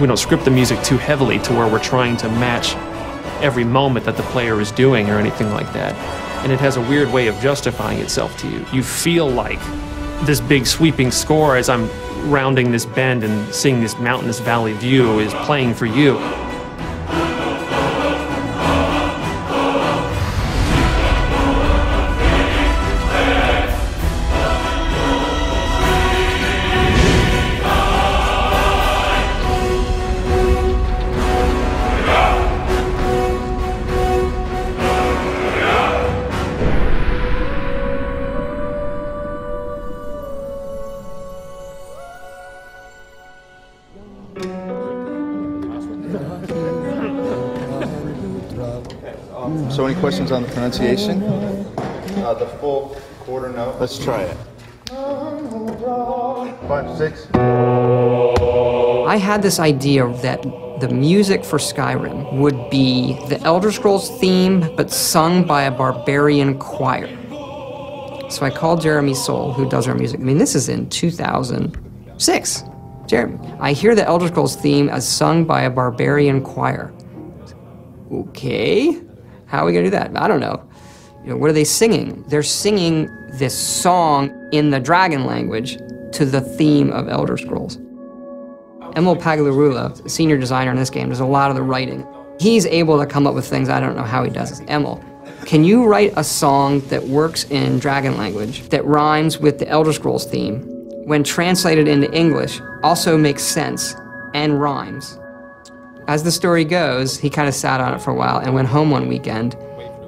We don't script the music too heavily to where we're trying to match every moment that the player is doing or anything like that. And it has a weird way of justifying itself to you. You feel like this big sweeping score as I'm rounding this bend and seeing this mountainous valley view is playing for you. So any questions on the pronunciation? The full quarter note. Let's try it. 5, 6. I had this idea that the music for Skyrim would be the Elder Scrolls theme, but sung by a barbarian choir. So I called Jeremy Soule, who does our music. I mean, this is in 2006. Jeremy, I hear the Elder Scrolls theme as sung by a barbarian choir. Okay, how are we gonna do that? I don't know. You know, what are they singing? They're singing this song in the dragon language to the theme of Elder Scrolls. Emil Paglarula, senior designer in this game, does a lot of the writing. He's able to come up with things, I don't know how he does this. Emil, can you write a song that works in dragon language that rhymes with the Elder Scrolls theme, when translated into English, also makes sense and rhymes? As the story goes, he kind of sat on it for a while and went home one weekend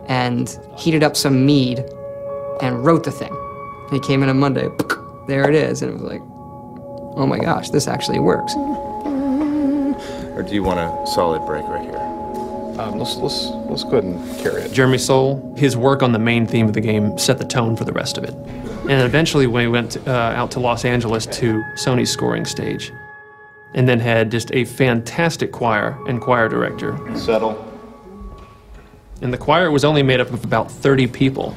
and heated up some mead and wrote the thing. He came in on Monday, there it is, and it was like, oh my gosh, this actually works. Or do you want a solid break right here? Let's go ahead and carry it. Jeremy Soule, his work on the main theme of the game set the tone for the rest of it. And eventually we went out to Los Angeles to Sony's scoring stage, and then had just a fantastic choir and choir director. Settle. And the choir was only made up of about 30 people.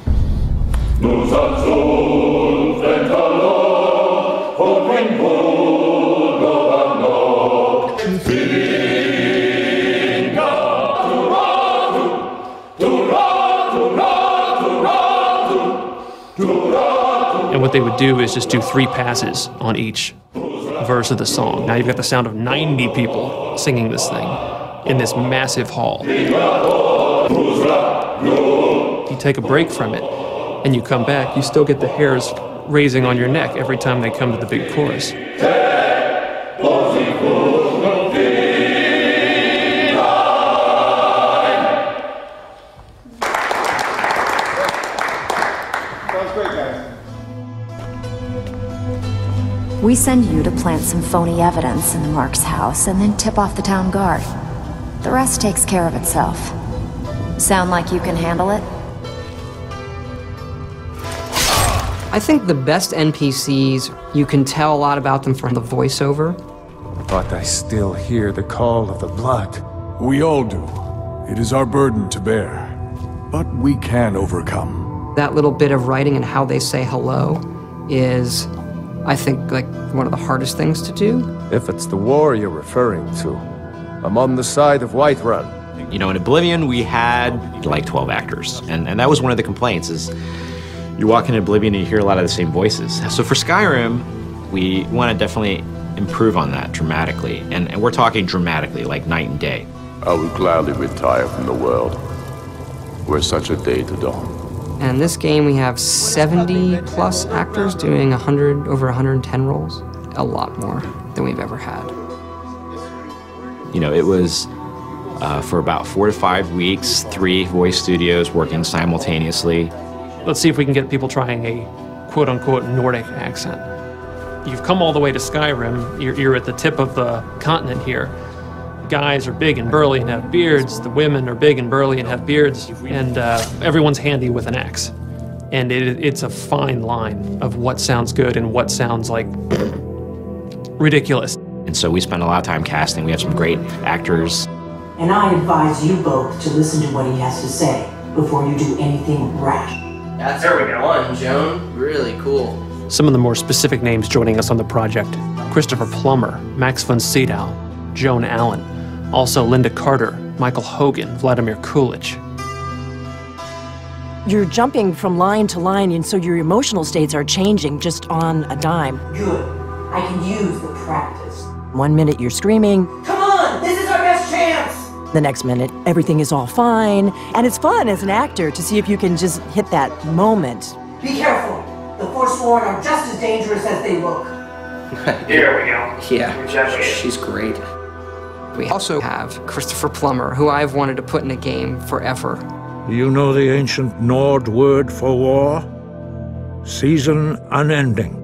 And what they would do is just do 3 passes on each verse of the song. Now you've got the sound of 90 people singing this thing in this massive hall. You take a break from it and you come back, you still get the hairs raising on your neck every time they come to the big chorus. We send you to plant some phony evidence in the Marks house and then tip off the town guard. The rest takes care of itself. Sound like you can handle it? I think the best NPCs, you can tell a lot about them from the voiceover. But I still hear the call of the blood. We all do. It is our burden to bear. But we can overcome. That little bit of writing and how they say hello is, I think, like one of the hardest things to do. If it's the war you're referring to, I'm on the side of Whiterun. You know, in Oblivion, we had like 12 actors, and that was one of the complaints, is you walk into Oblivion and you hear a lot of the same voices. So for Skyrim, we want to definitely improve on that dramatically, and we're talking dramatically, like night and day. I would gladly retire from the world were such a day to dawn. And in this game, we have 70 plus actors doing over 110 roles. A lot more than we've ever had. You know, it was for about 4 to 5 weeks, 3 voice studios working simultaneously. Let's see if we can get people trying a quote-unquote Nordic accent. You've come all the way to Skyrim, you're at the tip of the continent here. Guys are big and burly and have beards, the women are big and burly and have beards, and everyone's handy with an axe. And it's a fine line of what sounds good and what sounds like ridiculous. And so we spent a lot of time casting. We have some great actors. And I advise you both to listen to what he has to say before you do anything rash. That's fun, Joan. Really cool. Some of the more specific names joining us on the project: Christopher Plummer, Max von Sydow, Joan Allen. Also Linda Carter, Michael Hogan, Vladimir Coolidge. You're jumping from line to line, and so your emotional states are changing just on a dime. Good. I can use the practice. 1 minute you're screaming. Come on! This is our best chance! The next minute, everything is all fine. And it's fun as an actor to see if you can just hit that moment. Be careful. The Forsworn are just as dangerous as they look. Here we go. Yeah, she's great. We also have Christopher Plummer, who I've wanted to put in a game forever. You know the ancient Nord word for war? Season unending.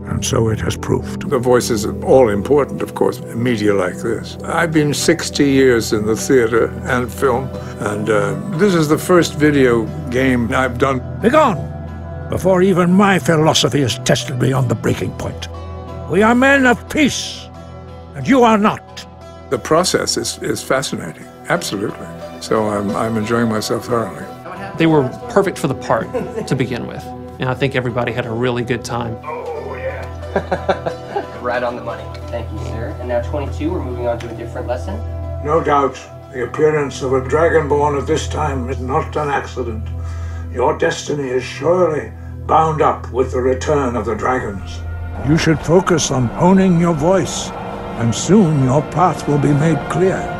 And so it has proved. The voice is all important, of course, in media like this. I've been 60 years in the theater and film, and this is the first video game I've done. Begone, before even my philosophy is tested beyond the breaking point. We are men of peace, and you are not. The process is fascinating, absolutely. So I'm enjoying myself thoroughly. They were perfect for the part to begin with, and I think everybody had a really good time. Right on the money. Thank you, sir. And now 22, we're moving on to a different lesson. No doubt, the appearance of a Dragonborn at this time is not an accident. Your destiny is surely bound up with the return of the dragons. You should focus on honing your voice, and soon your path will be made clear.